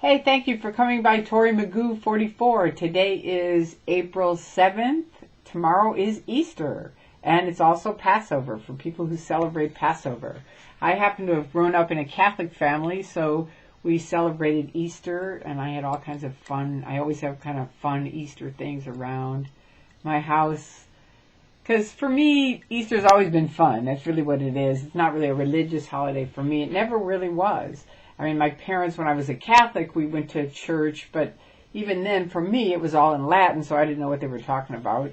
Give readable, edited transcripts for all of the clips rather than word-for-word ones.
Hey, thank you for coming by Tori Magoo 44. Today is April 7th. Tomorrow is Easter. And it's also Passover for people who celebrate Passover. I happen to have grown up in a Catholic family, so we celebrated Easter, and I had all kinds of fun. I always have kind of fun Easter things around my house. Because for me, Easter's always been fun. That's really what it is. It's not really a religious holiday for me. It never really was. I mean, my parents, when I was a Catholic, we went to church, but even then, for me, it was all in Latin, so I didn't know what they were talking about.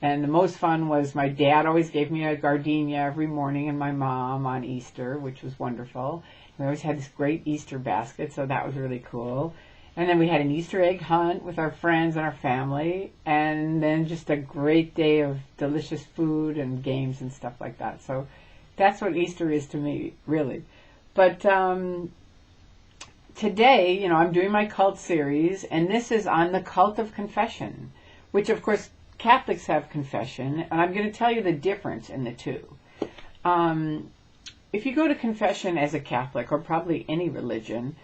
And the most fun was my dad always gave me a gardenia every morning, and my mom on Easter, which was wonderful. We always had this great Easter basket, so that was really cool. And then we had an Easter egg hunt with our friends and our family, and then just a great day of delicious food and games and stuff like that. So that's what Easter is to me, really. But today, I'm doing my cult series, and this is on the cult of confession, which, of course, Catholics have confession, and I'm going to tell you the difference in the two. If you go to confession as a Catholic, or probably any religion,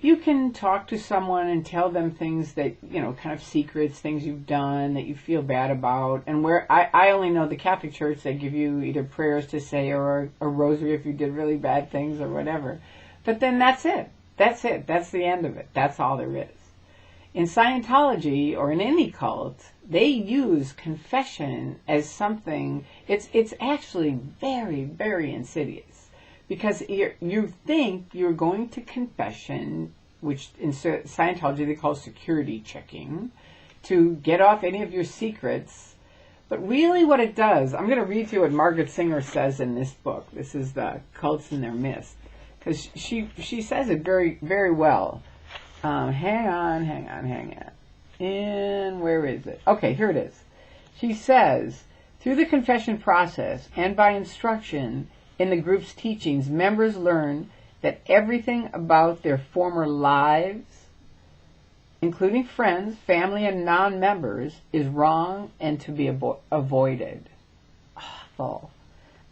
you can talk to someone and tell them things that, kind of secrets, things you've done that you feel bad about. And where I only know the Catholic Church, they give you either prayers to say or a rosary if you did really bad things or whatever. But then that's it. That's it. That's the end of it. That's all there is. In Scientology, or in any cult, they use confession as something, it's actually very, very insidious. Because you think you're going to confession, which in Scientology they call security checking, to get off any of your secrets. But really what it does, I'm going to read you what Margaret Singer says in this book. This is the Cults in Their Midst. Because she says it very, very well. Hang on. And where is it? Okay, here it is. She says, through the confession process and by instruction in the group's teachings, members learn that everything about their former lives, including friends, family, and non-members, is wrong and to be avoided. Awful.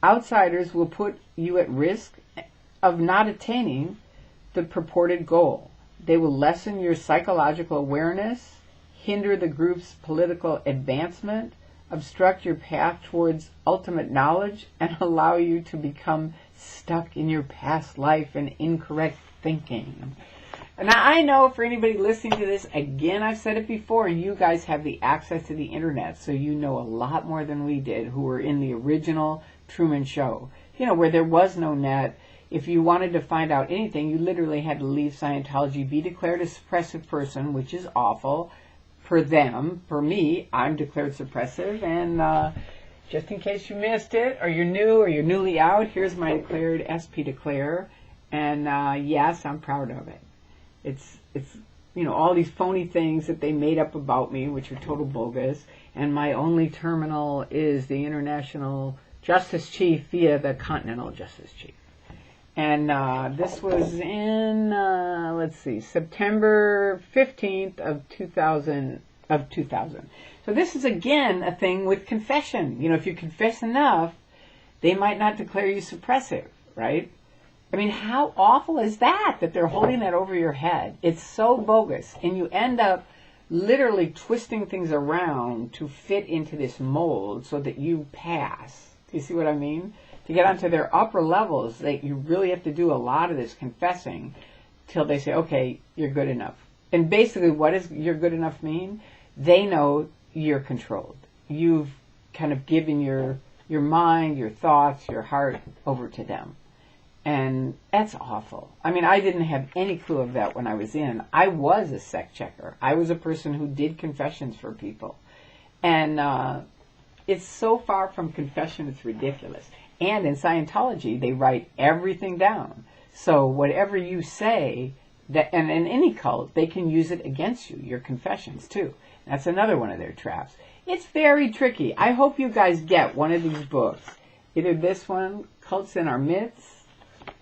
Outsiders will put you at risk of not attaining the purported goal. They will lessen your psychological awareness, hinder the group's political advancement, obstruct your path towards ultimate knowledge, and allow you to become stuck in your past life and incorrect thinking. Now, I know for anybody listening to this, again, I've said it before, and you guys have the access to the internet, so you know a lot more than we did who were in the original Truman Show, where there was no net. If you wanted to find out anything, you literally had to leave Scientology, be declared a suppressive person, which is awful for them. For me, I'm declared suppressive, and just in case you missed it, or you're new, or you're newly out, here's my declared SP Declare, and yes, I'm proud of it. It's all these phony things that they made up about me, which are total bogus, and my only terminal is the International Justice Chief via the Continental Justice Chief. And this was in, September 15th of 2000. So this is, again, a thing with confession. If you confess enough, they might not declare you suppressive, right? I mean, how awful is that they're holding that over your head? It's so bogus. And you end up literally twisting things around to fit into this mold so that you pass. Do you see what I mean? To get onto their upper levels, you really have to do a lot of this confessing till they say, okay, you're good enough. And basically, what does you're good enough mean? They know you're controlled. You've kind of given your mind, your thoughts, your heart over to them. And that's awful. I mean, I didn't have any clue of that when I was in. I was a sect checker. I was a person who did confessions for people. And it's so far from confession, it's ridiculous. And in Scientology, they write everything down. So whatever you say, and in any cult, they can use it against you, your confessions too. That's another one of their traps. It's very tricky. I hope you guys get one of these books. Either this one, Cults in Our Myths,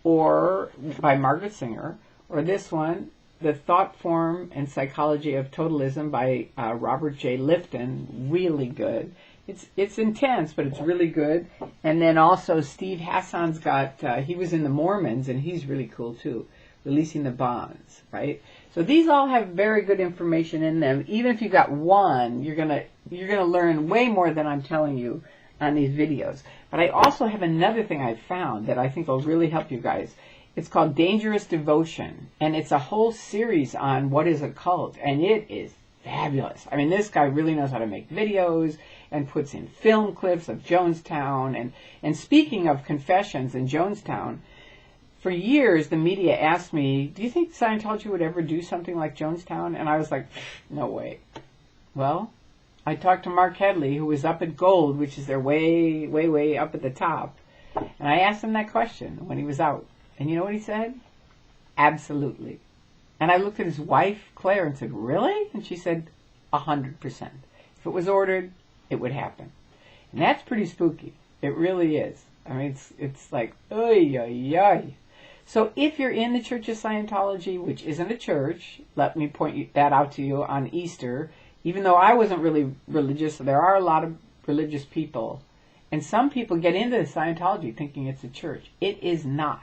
or by Margaret Singer, or this one, The Thought Form and Psychology of Totalism by Robert J. Lifton. Really good. It's intense, but it's really good. And then also Steve Hassan's got, he was in the Mormons, and he's really cool too. releasing the bonds, right? So these all have very good information in them. Even if you got one, you're gonna learn way more than I'm telling you on these videos. But I also have another thing I found that I think will really help you guys. It's called Dangerous Devotion, and it's a whole series on what is a cult, and it is fabulous. I mean, this guy really knows how to make videos and puts in film clips of Jonestown. And speaking of confessions in Jonestown, for years the media asked me, do you think Scientology would ever do something like Jonestown? And I was like, no way. Well, I talked to Mark Headley, who was up at Gold, which is their way, way, way up at the top. And I asked him that question when he was out. And you know what he said? Absolutely. And I looked at his wife, Claire, and said, really? And she said, 100%. If it was ordered, it would happen. And that's pretty spooky. It really is. I mean, it's like, oy, oy, oy. So if you're in the Church of Scientology, which isn't a church, let me point that out to you on Easter. Even though I wasn't really religious, there are a lot of religious people. And some people get into Scientology thinking it's a church. It is not.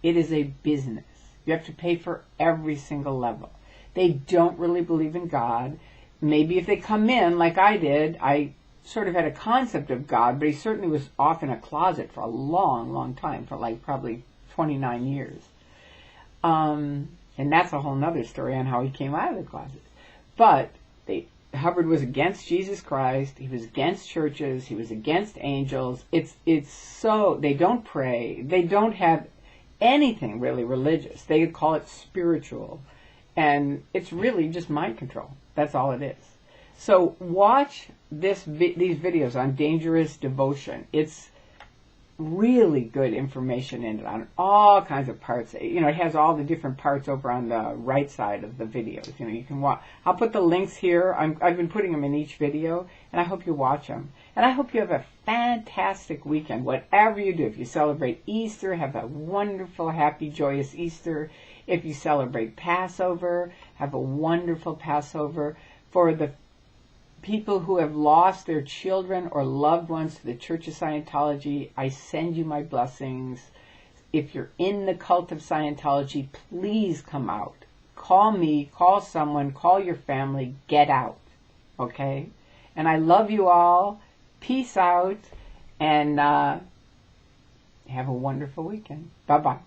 It is a business. You have to pay for every single level. They don't really believe in God. Maybe if they come in like I did, I sort of had a concept of God, but he certainly was off in a closet for a long, long time, for like probably 29 years. And that's a whole nother story on how he came out of the closet. But Hubbard was against Jesus Christ. He was against churches. He was against angels. It's so, they don't pray. They don't have anything really religious. They call it spiritual. And it's really just mind control. That's all it is. So watch these videos on Dangerous Devotion. It's really good information in it on all kinds of parts. You know, it has all the different parts over on the right side of the videos. You know, you can watch. I'll put the links here. I've been putting them in each video, and I hope you watch them. And I hope you have a fantastic weekend, whatever you do. If you celebrate Easter, have a wonderful, happy, joyous Easter. If you celebrate Passover, have a wonderful Passover. For the people who have lost their children or loved ones to the Church of Scientology, I send you my blessings. If you're in the cult of Scientology, please come out. Call me, call someone, call your family, get out. Okay? And I love you all. Peace out, and have a wonderful weekend. Bye-bye.